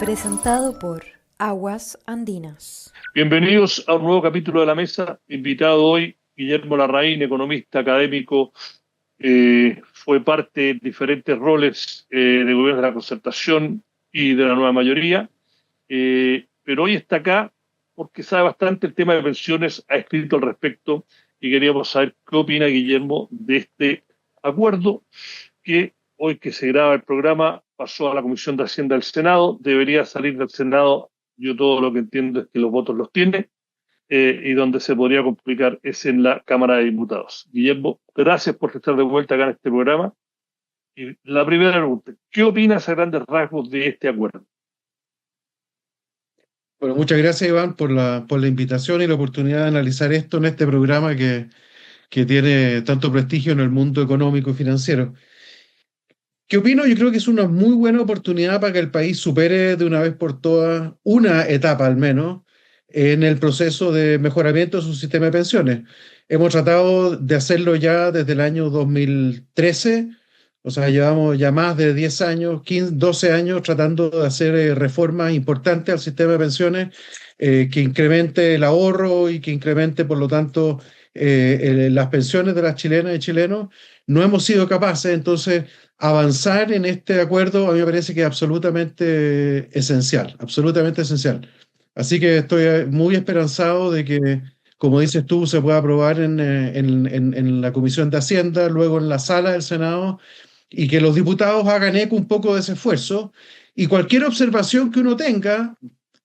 Presentado por Aguas Andinas. Bienvenidos a un nuevo capítulo de La Mesa. Invitado hoy, Guillermo Larraín, economista académico, fue parte de diferentes roles de gobierno de la Concertación y de la nueva mayoría, pero hoy está acá porque sabe bastante el tema de pensiones, ha escrito al respecto y queríamos saber qué opina Guillermo de este acuerdo que hoy que se graba el programa pasó a la Comisión de Hacienda del Senado, debería salir del Senado. Yo todo lo que entiendo es que los votos los tiene, y donde se podría complicar es en la Cámara de Diputados. Guillermo, gracias por estar de vuelta acá en este programa. Y la primera pregunta, ¿qué opinas a grandes rasgos de este acuerdo? Bueno, muchas gracias, Iván, por la invitación y la oportunidad de analizar esto en este programa que tiene tanto prestigio en el mundo económico y financiero. ¿Qué opino? Yo creo que es una muy buena oportunidad para que el país supere de una vez por todas una etapa al menos en el proceso de mejoramiento de su sistema de pensiones. Hemos tratado de hacerlo ya desde el año 2013, o sea, llevamos ya más de 10 años, 15, 12 años tratando de hacer reformas importantes al sistema de pensiones, que incremente el ahorro y que incremente, por lo tanto, las pensiones de las chilenas y chilenos. No hemos sido capaces, entonces avanzar en este acuerdo a mí me parece que es absolutamente esencial, absolutamente esencial. Así que estoy muy esperanzado de que, como dices tú, se pueda aprobar en la Comisión de Hacienda, luego en la sala del Senado, y que los diputados hagan eco un poco de ese esfuerzo. Y cualquier observación que uno tenga,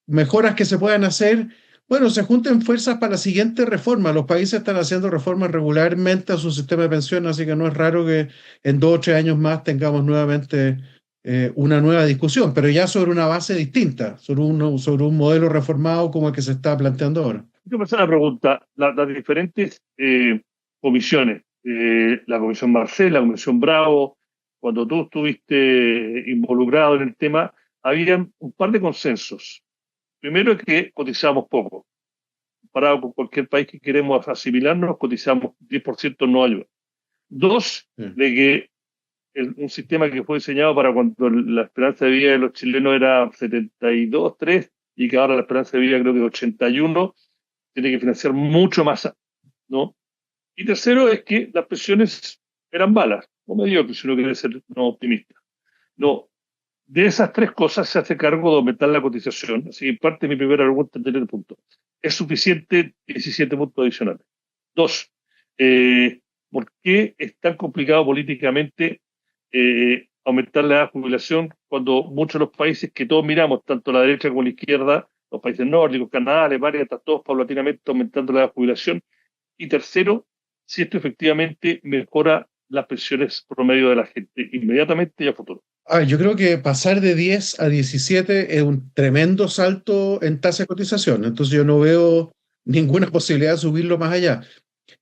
mejoras que se puedan hacer, bueno, se junten fuerzas para la siguiente reforma. Los países están haciendo reformas regularmente a su sistema de pensiones, así que no es raro que en 2 o 3 años más tengamos nuevamente una nueva discusión, pero ya sobre una base distinta, sobre un modelo reformado como el que se está planteando ahora. Quiero pasar a la pregunta, las diferentes comisiones, la Comisión Marcel, la Comisión Bravo, cuando tú estuviste involucrado en el tema, había un par de consensos. Primero es que cotizamos poco. Comparado con cualquier país que queremos asimilarnos, cotizamos 10% no ayuda. Dos, Sí. de que un sistema que fue diseñado para cuando la esperanza de vida de los chilenos era 72, 3, y que ahora la esperanza de vida creo que es 81, tiene que financiar mucho más, ¿no? Y tercero es que las pensiones eran balas, o mediocres, si uno quiere ser no optimista. No, de esas tres cosas se hace cargo de aumentar la cotización. Así que parte de mi primera pregunta en el punto. ¿Es suficiente 17 puntos adicionales? Dos, eh, ¿por qué es tan complicado políticamente aumentar la edad de jubilación cuando muchos de los países que todos miramos, tanto la derecha como la izquierda, los países nórdicos, Canadá, Alemania, están todos paulatinamente aumentando la edad de jubilación? Y tercero, si esto efectivamente mejora las pensiones promedio de la gente inmediatamente y a futuro. Yo creo que pasar de 10 a 17 es un tremendo salto en tasa de cotización, entonces yo no veo ninguna posibilidad de subirlo más allá.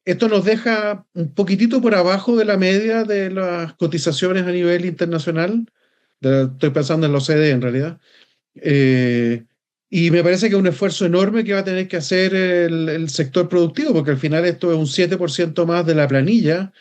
Esto nos deja un poquitito por abajo de la media de las cotizaciones a nivel internacional. Estoy pensando en la OCDE en realidad. Eh, y me parece que es un esfuerzo enorme que va a tener que hacer el sector productivo, porque al final esto es un 7% más de la planilla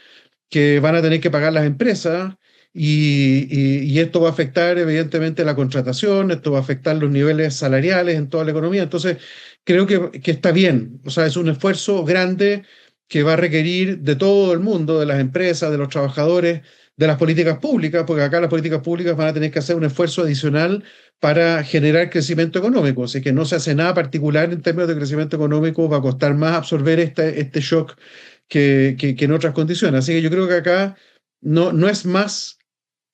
que van a tener que pagar las empresas. Y esto va a afectar evidentemente la contratación, esto va a afectar los niveles salariales en toda la economía. Entonces, creo que está bien. O sea, es un esfuerzo grande que va a requerir de todo el mundo, de las empresas, de los trabajadores, de las políticas públicas, porque acá las políticas públicas van a tener que hacer un esfuerzo adicional para generar crecimiento económico. Así que no se hace nada particular en términos de crecimiento económico, va a costar más absorber este shock que en otras condiciones. Así que yo creo que acá no es más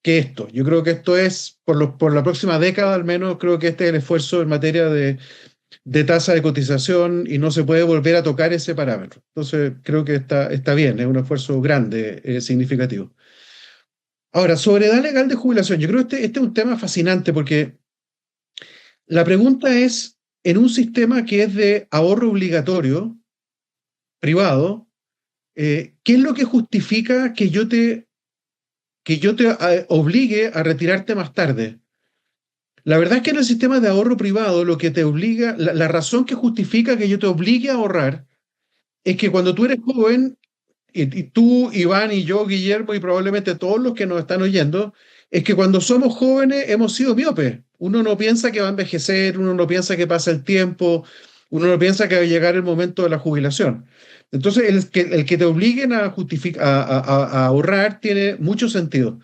que esto. Yo creo que esto es, por la próxima década al menos, creo que este es el esfuerzo en materia de tasa de cotización y no se puede volver a tocar ese parámetro. Entonces, creo que está bien, es un esfuerzo grande, significativo. Ahora, sobre edad legal de jubilación, yo creo que este es un tema fascinante porque la pregunta es, en un sistema que es de ahorro obligatorio, privado, ¿qué es lo que justifica que yo te obligue a retirarte más tarde? La verdad es que en el sistema de ahorro privado lo que te obliga, la razón que justifica que yo te obligue a ahorrar es que cuando tú eres joven, y tú, Iván, y yo, Guillermo, y probablemente todos los que nos están oyendo, es que cuando somos jóvenes hemos sido miopes, Uno no piensa que va a envejecer, uno no piensa que pasa el tiempo, uno no piensa que va a llegar el momento de la jubilación. Entonces, el que te obliguen a ahorrar tiene mucho sentido.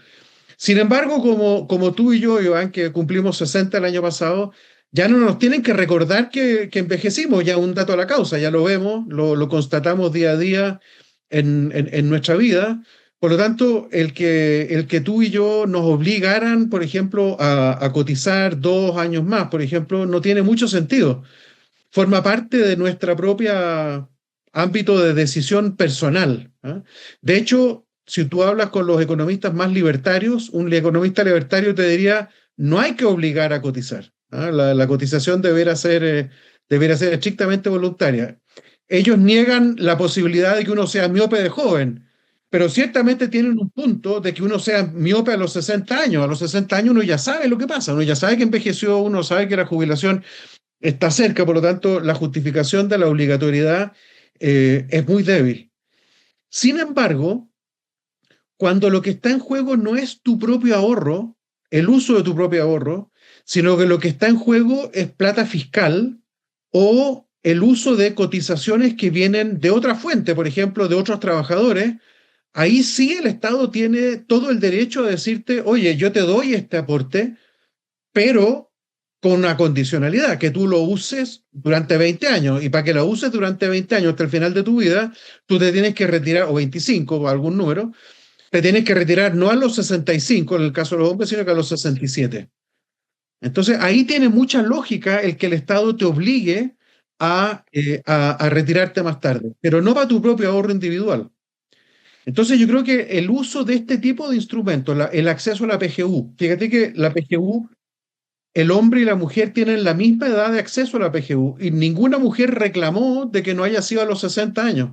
Sin embargo, como tú y yo, Iván, que cumplimos 60 el año pasado, ya no nos tienen que recordar que envejecimos, ya un dato a la causa, ya lo vemos, lo constatamos día a día en nuestra vida. Por lo tanto, el que tú y yo nos obligaran, por ejemplo, a cotizar 2 años más, por ejemplo, no tiene mucho sentido. Forma parte de nuestra propia ámbito de decisión personal. ¿Ah? De hecho, si tú hablas con los economistas más libertarios, un economista libertario te diría, no hay que obligar a cotizar. ¿Ah? La cotización debería ser estrictamente voluntaria. Ellos niegan la posibilidad de que uno sea miope de joven, pero ciertamente tienen un punto de que uno sea miope a los 60 años. A los 60 años uno ya sabe lo que pasa, uno ya sabe que envejeció, uno sabe que la jubilación está cerca, por lo tanto, la justificación de la obligatoriedad es muy débil. Sin embargo, cuando lo que está en juego no es tu propio ahorro, el uso de tu propio ahorro, sino que lo que está en juego es plata fiscal o el uso de cotizaciones que vienen de otra fuente, por ejemplo, de otros trabajadores, ahí sí el Estado tiene todo el derecho a decirte, oye, yo te doy este aporte, pero con una condicionalidad, que tú lo uses durante 20 años. Y para que lo uses durante 20 años hasta el final de tu vida, tú te tienes que retirar, o 25 o algún número, te tienes que retirar no a los 65 en el caso de los hombres, sino que a los 67. Entonces, ahí tiene mucha lógica el que el Estado te obligue a retirarte más tarde, pero no para tu propio ahorro individual. Entonces, yo creo que el uso de este tipo de instrumentos, el acceso a la PGU, fíjate que la PGU, el hombre y la mujer tienen la misma edad de acceso a la PGU y ninguna mujer reclamó de que no haya sido a los 60 años,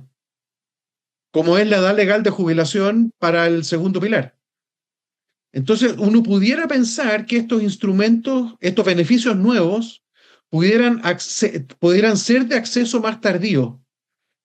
como es la edad legal de jubilación para el segundo pilar. Entonces, uno pudiera pensar que estos instrumentos, estos beneficios nuevos, pudieran ser de acceso más tardío.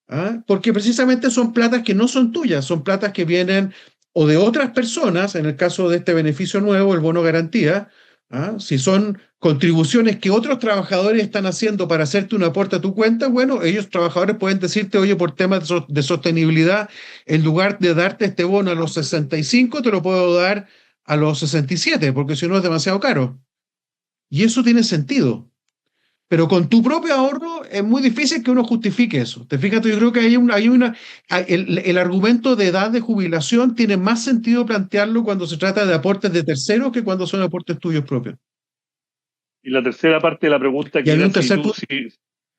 ¿Ah? Porque precisamente son platas que no son tuyas, son platas que vienen o de otras personas, en el caso de este beneficio nuevo, el bono garantía. ¿Ah? Si son contribuciones que otros trabajadores están haciendo para hacerte un aporte a tu cuenta, bueno, ellos trabajadores pueden decirte, oye, por temas de sostenibilidad, en lugar de darte este bono a los 65, te lo puedo dar a los 67, porque si no es demasiado caro. Y eso tiene sentido. Pero con tu propio ahorro es muy difícil que uno justifique eso. Te fijas, yo creo que el argumento de edad de jubilación tiene más sentido plantearlo cuando se trata de aportes de terceros que cuando son aportes tuyos propios. Y la tercera parte de la pregunta Y que hay era un tercer punto. si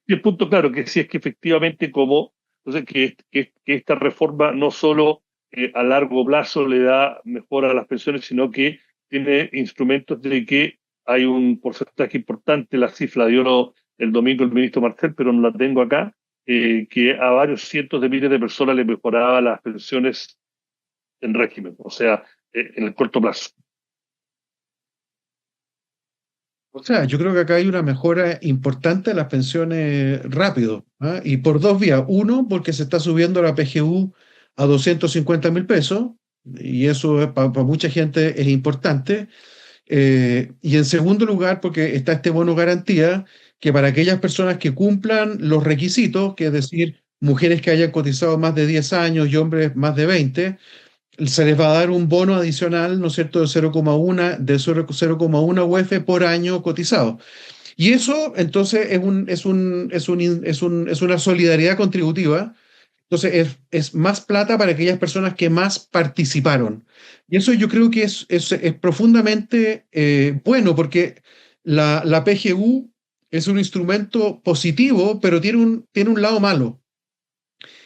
el punto claro, que si es que efectivamente entonces que esta reforma no solo a largo plazo le da mejora a las pensiones, sino que tiene instrumentos de que hay un porcentaje importante, la cifra dio el domingo el ministro Marcel, pero no la tengo acá, que a varios cientos de miles de personas le mejoraba las pensiones en régimen, o sea, en el corto plazo. O sea, yo creo que acá hay una mejora importante de las pensiones rápido, ¿ah? Y por dos vías. Uno, porque se está subiendo la PGU a 250.000 pesos, y eso para mucha gente es importante. Y en segundo lugar, porque está este bono garantía, que para aquellas personas que cumplan los requisitos, que es decir, mujeres que hayan cotizado más de 10 años y hombres más de 20, se les va a dar un bono adicional, ¿no es cierto?, de 0,1 UF por año cotizado. Y eso, entonces, es una solidaridad contributiva. Entonces, es más plata para aquellas personas que más participaron. Y eso yo creo que es profundamente bueno, porque la PGU es un instrumento positivo, pero tiene un lado malo.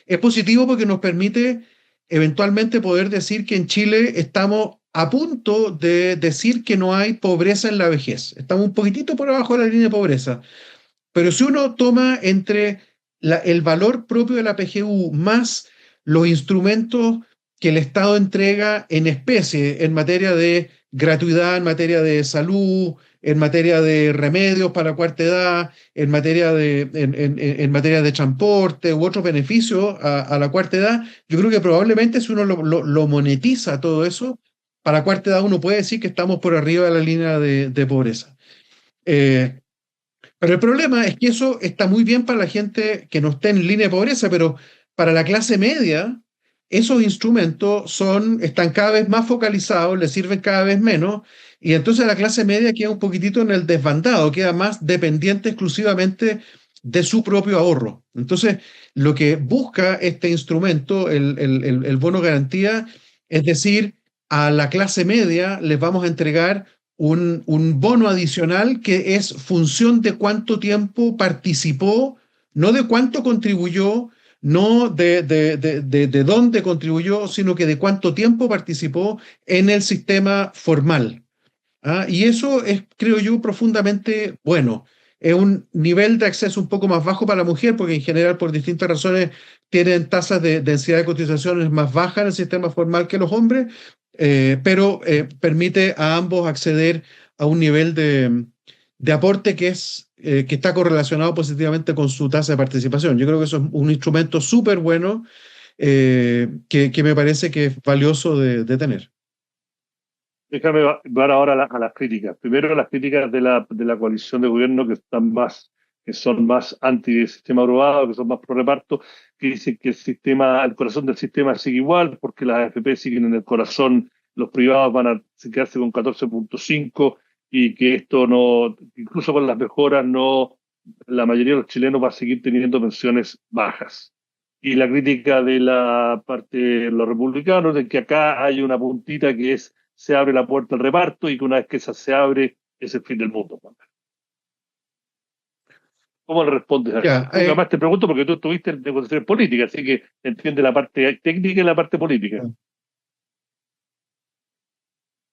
Es positivo porque nos permite eventualmente poder decir que en Chile estamos a punto de decir que no hay pobreza en la vejez. Estamos un poquitito por abajo de la línea de pobreza. Pero si uno toma entre el valor propio de la PGU más los instrumentos que el Estado entrega en especie en materia de gratuidad, en materia de salud, en materia de remedios para la cuarta edad, en materia de transporte u otros beneficios a la cuarta edad, yo creo que probablemente si uno lo monetiza todo eso, para la cuarta edad uno puede decir que estamos por arriba de la línea de pobreza. Eh, pero el problema es que eso está muy bien para la gente que no esté en línea de pobreza, pero para la clase media, esos instrumentos están cada vez más focalizados, les sirven cada vez menos, y entonces la clase media queda un poquitito en el desbandado, queda más dependiente exclusivamente de su propio ahorro. Entonces, lo que busca este instrumento, el bono garantía, es decir, a la clase media les vamos a entregar un bono adicional que es función de cuánto tiempo participó, no de cuánto contribuyó, no de dónde contribuyó, sino que de cuánto tiempo participó en el sistema formal. ¿Ah? Y eso es, creo yo, profundamente bueno. Es un nivel de acceso un poco más bajo para la mujer, porque en general, por distintas razones, tienen tasas de densidad de cotizaciones más bajas en el sistema formal que los hombres, pero permite a ambos acceder a un nivel de aporte que está correlacionado positivamente con su tasa de participación. Yo creo que eso es un instrumento súper bueno que me parece que es valioso de tener. Déjame ver ahora a las críticas. Primero, las críticas de la coalición de gobierno que son más anti-sistema aprobado, que son más pro reparto, que dicen que el corazón del sistema sigue igual, porque las AFP siguen en el corazón, los privados van a quedarse con 14,5 y que esto no, incluso con las mejoras, no, la mayoría de los chilenos va a seguir teniendo pensiones bajas. Y la crítica de la parte de los republicanos de que acá hay una puntita que es se abre la puerta al reparto y que una vez que esa se abre es el fin del mundo. ¿Cómo le respondes a eso? Ya, Además te pregunto porque tú estuviste en negociaciones políticas, así que entiende la parte técnica y la parte política.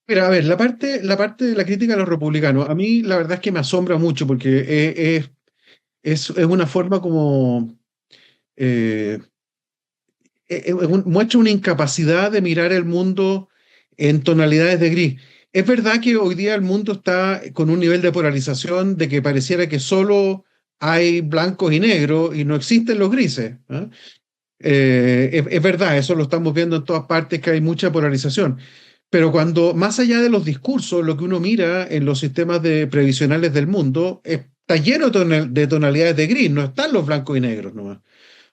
mira, a ver, la parte de la crítica a los republicanos, a mí la verdad es que me asombra mucho porque es una forma como eh, muestra una incapacidad de mirar el mundo en tonalidades de gris. Es verdad que hoy día el mundo está con un nivel de polarización de que pareciera que solo hay blancos y negros y no existen los grises. ¿Ah? Es verdad, eso lo estamos viendo en todas partes, que hay mucha polarización. Pero cuando, más allá de los discursos, lo que uno mira en los sistemas previsionales del mundo está lleno de tonalidades de gris, no están los blancos y negros nomás.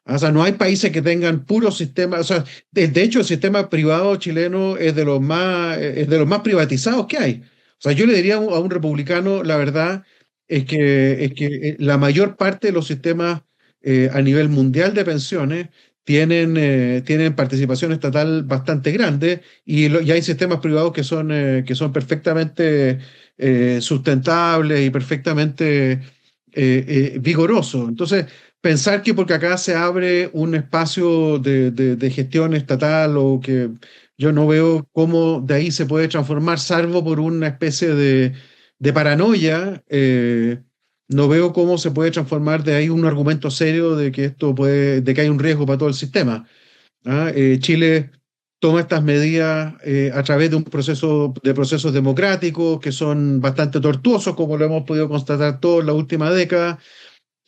O sea, no hay países que tengan puros sistemas. O sea, de hecho, el sistema privado chileno es de los más privatizados que hay. O sea, yo le diría a un republicano, la verdad es que la mayor parte de los sistemas a nivel mundial de pensiones tienen participación estatal bastante grande y hay sistemas privados que son perfectamente sustentables y perfectamente vigorosos. Entonces, pensar que porque acá se abre un espacio de gestión estatal o que yo no veo cómo de ahí se puede transformar, salvo por una especie de paranoia, no veo cómo se puede transformar de ahí un argumento serio de que hay un riesgo para todo el sistema. ¿Ah? Chile toma estas medidas a través de procesos democráticos que son bastante tortuosos, como lo hemos podido constatar todos en la última década,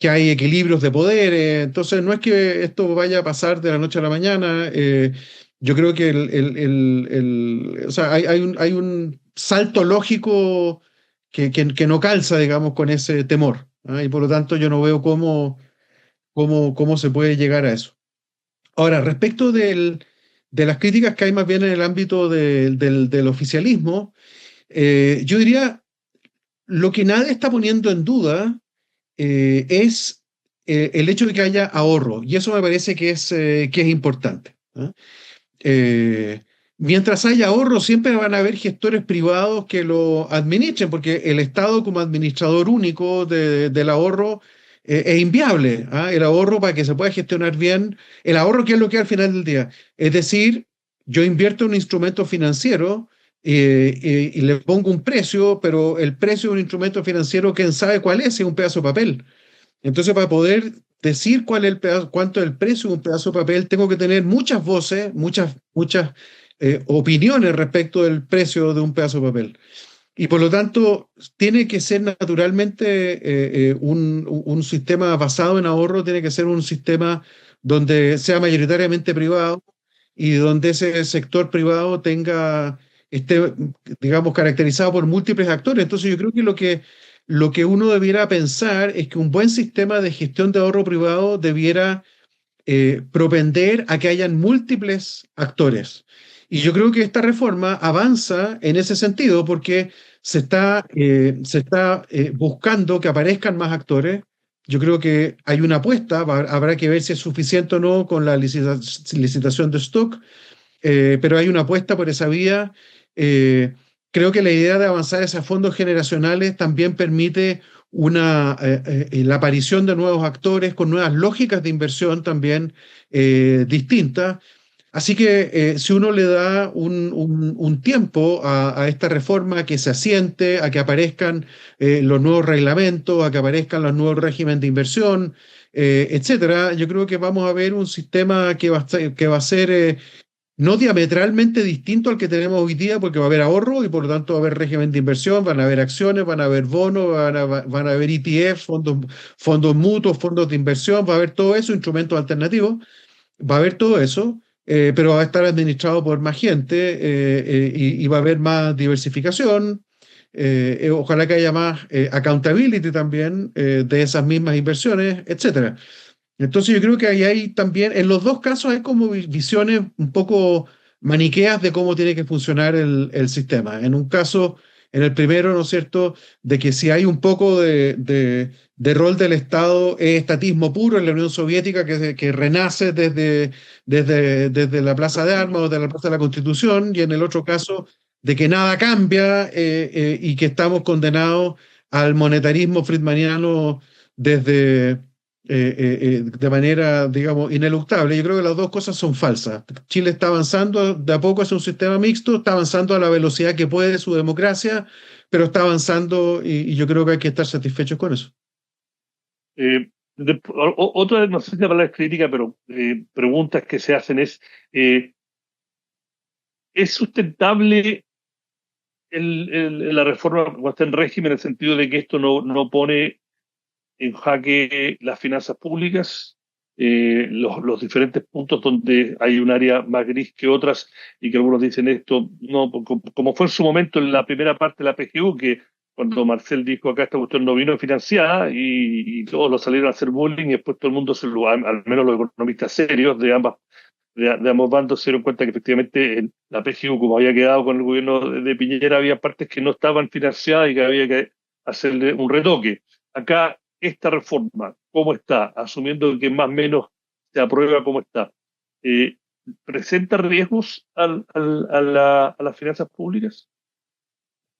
que hay equilibrios de poder. Entonces, no es que esto vaya a pasar de la noche a la mañana. Yo creo que o sea, hay un salto lógico que no calza, digamos, con ese temor. ¿Ah? Y por lo tanto, yo no veo cómo se puede llegar a eso. Ahora, respecto de las críticas que hay más bien en el ámbito del oficialismo, yo diría, lo que nadie está poniendo en duda es el hecho de que haya ahorro, y eso me parece que es importante. ¿Ah? Eh, Mientras haya ahorro, siempre van a haber gestores privados que lo administren, porque el Estado como administrador único del ahorro es inviable. ¿Ah? El ahorro para que se pueda gestionar bien, el ahorro, ¿qué es lo que es al final del día? Es decir, yo invierto en un instrumento financiero y le pongo un precio, pero el precio de un instrumento financiero, ¿quién sabe cuál es? Es un pedazo de papel. Entonces, para poder decir cuánto es el precio de un pedazo de papel, tengo que tener muchas voces, muchas opiniones respecto del precio de un pedazo de papel. Y por lo tanto, tiene que ser naturalmente un sistema basado en ahorro, tiene que ser un sistema donde sea mayoritariamente privado y donde ese sector privado esté, digamos, caracterizado por múltiples actores. Entonces, yo creo que lo que uno debiera pensar es que un buen sistema de gestión de ahorro privado debiera propender a que hayan múltiples actores. Y yo creo que esta reforma avanza en ese sentido porque se está buscando que aparezcan más actores. Yo creo que hay una apuesta, habrá que ver si es suficiente o no con la licitación de stock, pero hay una apuesta por esa vía. Eh, Creo que la idea de avanzar hacia fondos generacionales también permite la aparición de nuevos actores con nuevas lógicas de inversión también distintas. Así que si uno le da un tiempo a esta reforma que se asiente, a que aparezcan los nuevos reglamentos, a que aparezcan los nuevos regímenes de inversión, etcétera, yo creo que vamos a ver un sistema que va a ser no diametralmente distinto al que tenemos hoy día, porque va a haber ahorro y por lo tanto va a haber régimen de inversión, van a haber acciones, van a haber bonos, van a haber ETF, fondos mutuos, fondos de inversión, va a haber todo eso, instrumentos alternativos, va a haber todo eso, pero va a estar administrado por más gente y va a haber más diversificación. Ojalá que haya más accountability también de esas mismas inversiones, etcétera. Entonces yo creo que ahí hay también, en los dos casos hay como visiones un poco maniqueas de cómo tiene que funcionar el sistema. En un caso, en el primero, ¿no es cierto?, de que si hay un poco de rol del Estado, es estatismo puro en la Unión Soviética que renace desde la Plaza de Armas o de la Plaza de la Constitución, y en el otro caso, de que nada cambia y que estamos condenados al monetarismo friedmaniano desde de manera, digamos, ineluctable. Yo creo que las dos cosas son falsas. Chile está avanzando de a poco hacia un sistema mixto, está avanzando a la velocidad que puede su democracia, pero está avanzando y yo creo que hay que estar satisfechos con eso. Otra, no sé si la palabra es crítica, pero preguntas que se hacen ¿es sustentable la reforma cuando está en régimen en el sentido de que esto no pone en jaque las finanzas públicas, los diferentes puntos donde hay un área más gris que otras y que algunos dicen esto, no, como fue en su momento en la primera parte de la PGU, que cuando Marcel dijo acá esta cuestión no vino financiada y todos lo salieron a hacer bullying y después todo el mundo, al menos los economistas serios de ambos bandos se dieron cuenta que efectivamente la PGU, como había quedado con el gobierno de Piñera, había partes que no estaban financiadas y que había que hacerle un retoque. Acá, esta reforma, ¿cómo está? Asumiendo que más o menos se aprueba cómo está, ¿presenta riesgos a las finanzas públicas?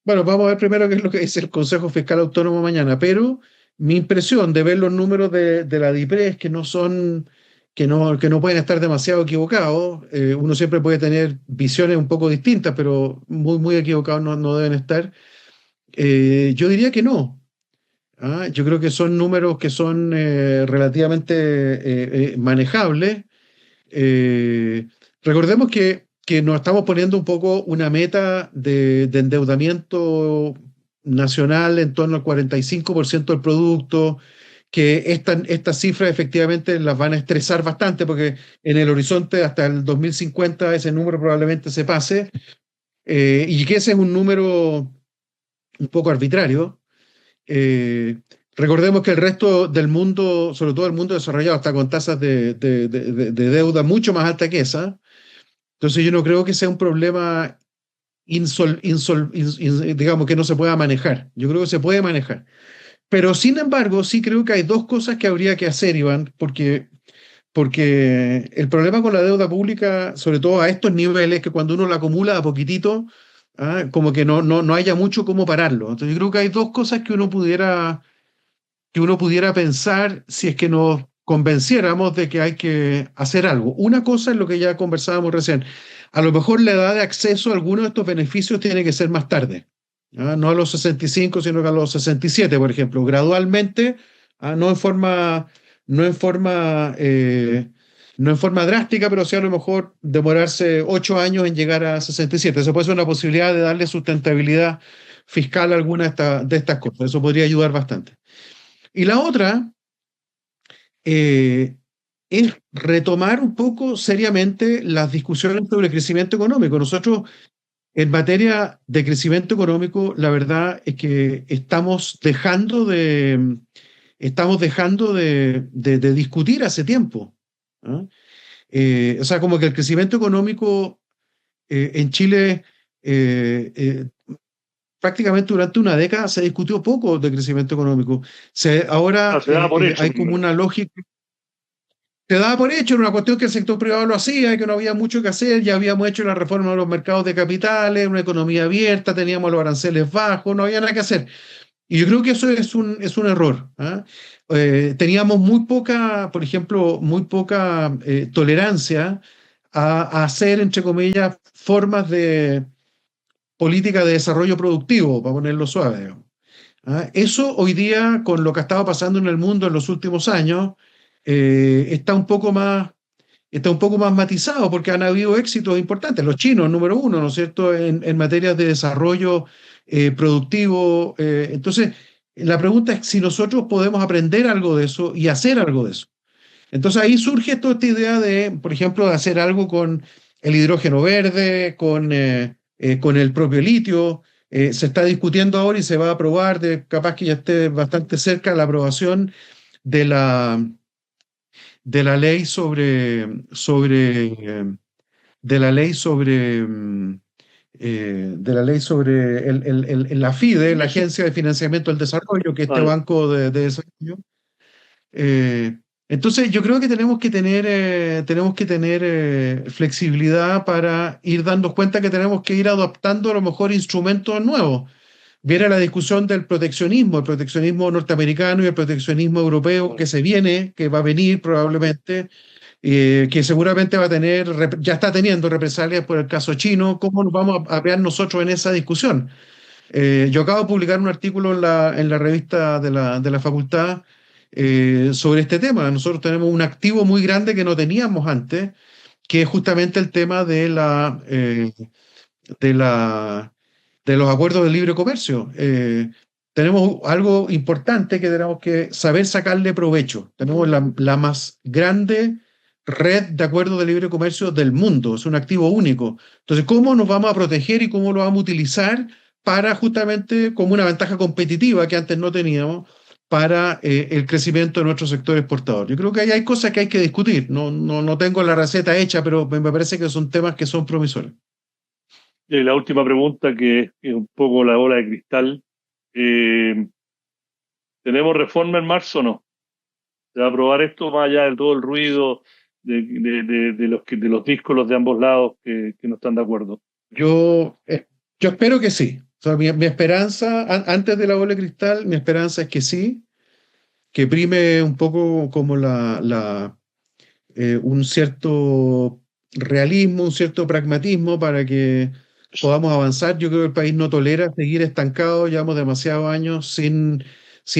Bueno, vamos a ver primero qué es lo que dice el Consejo Fiscal Autónomo mañana, pero mi impresión de ver los números de la DIPRE es que no pueden estar demasiado equivocados. Uno siempre puede tener visiones un poco distintas, pero muy, muy equivocados no deben estar. Yo diría que no. Yo creo que son números que son relativamente manejables. Recordemos que nos estamos poniendo un poco una meta de endeudamiento nacional en torno al 45% del producto, que estas cifras efectivamente las van a estresar bastante porque en el horizonte hasta el 2050 ese número probablemente se pase, y que ese es un número un poco arbitrario. Recordemos que el resto del mundo, sobre todo el mundo desarrollado, está con tasas de deuda mucho más altas que esa. Entonces yo no creo que sea un problema digamos que no se pueda manejar. Yo creo que se puede manejar. Pero sin embargo, sí creo que hay dos cosas que habría que hacer, Iván, porque el problema con la deuda pública, sobre todo a estos niveles, que cuando uno la acumula a poquitito, como que no haya mucho cómo pararlo. Entonces yo creo que hay dos cosas que uno pudiera pensar si es que nos convenciéramos de que hay que hacer algo. Una cosa es lo que ya conversábamos recién. A lo mejor la edad de acceso a algunos de estos beneficios tiene que ser más tarde. No a los 65, sino que a los 67, por ejemplo, gradualmente, no en forma, no en forma, no en forma drástica, pero sí a lo mejor demorarse 8 años en llegar a 67. Eso puede ser una posibilidad de darle sustentabilidad fiscal a alguna de estas cosas. Eso podría ayudar bastante. Y la otra es retomar un poco seriamente las discusiones sobre el crecimiento económico. Nosotros En materia de crecimiento económico, la verdad es que estamos dejando de discutir hace tiempo. ¿Ah? O sea, como que el crecimiento económico en Chile eh, prácticamente durante una década se discutió poco de crecimiento económico. Ahora Se da por hecho hay como primero. una lógica. Se daba por hecho, era una cuestión que el sector privado lo hacía y que no había mucho que hacer, ya habíamos hecho la reforma de los mercados de capitales, una economía abierta, teníamos los aranceles bajos, no había nada que hacer. Y yo creo que eso es un error. ¿Ah? Teníamos muy poca, por ejemplo, muy poca tolerancia a hacer, entre comillas, formas de política de desarrollo productivo, para ponerlo suave, digamos. ¿Ah? Eso hoy día, con lo que ha estado pasando en el mundo en los últimos años, está un poco más matizado porque han habido éxitos importantes. Los chinos, número uno, ¿no es cierto?, en materia de desarrollo productivo. Entonces, la pregunta es si nosotros podemos aprender algo de eso y hacer algo de eso. Entonces ahí surge toda esta idea de, por ejemplo, de hacer algo con el hidrógeno verde, con el propio litio. Se está discutiendo ahora y se va a aprobar, capaz que ya esté bastante cerca la aprobación de la, de la ley sobre la FIDE, la Agencia de Financiamiento del Desarrollo, que es este Vale. banco de desarrollo. Entonces, yo creo que tenemos que tener flexibilidad para ir dando cuenta que tenemos que ir adoptando a lo mejor instrumentos nuevos. Viene la discusión del proteccionismo, el proteccionismo norteamericano y el proteccionismo europeo que se viene, que va a venir probablemente, que seguramente ya está teniendo represalias por el caso chino. ¿Cómo nos vamos a ver nosotros en esa discusión? Yo acabo de publicar un artículo en la revista de la facultad sobre este tema. Nosotros tenemos un activo muy grande que no teníamos antes, que es justamente el tema de la, de los acuerdos de libre comercio. Tenemos algo importante que tenemos que saber sacarle provecho. Tenemos la más grande red de acuerdos de libre comercio del mundo. Es un activo único. Entonces, ¿cómo nos vamos a proteger y cómo lo vamos a utilizar para justamente como una ventaja competitiva que antes no teníamos para el crecimiento de nuestro sector exportador? Yo creo que ahí hay cosas que hay que discutir. No tengo la receta hecha, pero me parece que son temas que son promisorios. Y la última pregunta, que es un poco la bola de cristal. Eh, ¿Tenemos reforma en marzo o no? ¿Se va a aprobar esto más allá de todo el ruido de los díscolos de ambos lados que no están de acuerdo? Yo espero que sí. O sea, mi esperanza, antes de la bola de cristal, mi esperanza es que sí, que prime un poco como un cierto realismo, un cierto pragmatismo para que podamos avanzar. Yo creo que el país no tolera seguir estancado, llevamos demasiados años sin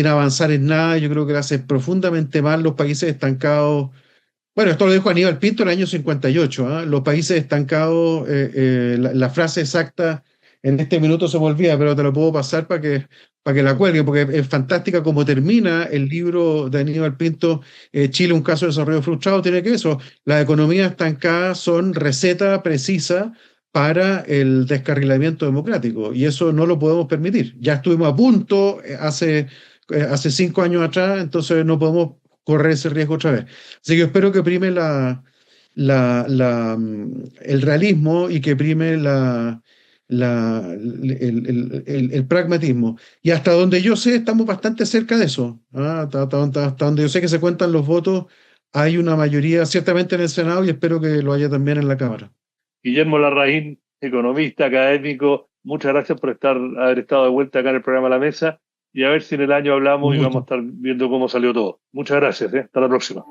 avanzar en nada. Yo creo que le hace profundamente mal los países estancados. Bueno, esto lo dijo Aníbal Pinto en el año 58, ¿ah? Los países estancados, la frase exacta en este minuto se me olvida, pero te lo puedo pasar para que la cuelgue, porque es fantástica como termina el libro de Aníbal Pinto, Chile, un caso de desarrollo frustrado. Tiene que eso, las economías estancadas son receta precisa para el descarrilamiento democrático, y eso no lo podemos permitir. Ya estuvimos a punto hace 5 años atrás, entonces no podemos correr ese riesgo otra vez. Así que espero que prime el realismo y que prime el pragmatismo. Y hasta donde yo sé, estamos bastante cerca de eso. ¿Ah? Hasta donde yo sé que se cuentan los votos, hay una mayoría ciertamente en el Senado y espero que lo haya también en la Cámara. Guillermo Larraín, economista, académico, muchas gracias por haber estado de vuelta acá en el programa La Mesa, y a ver si en el año hablamos Un y vamos a gusto. estar viendo cómo salió todo. Muchas gracias, ¿eh? Hasta la próxima.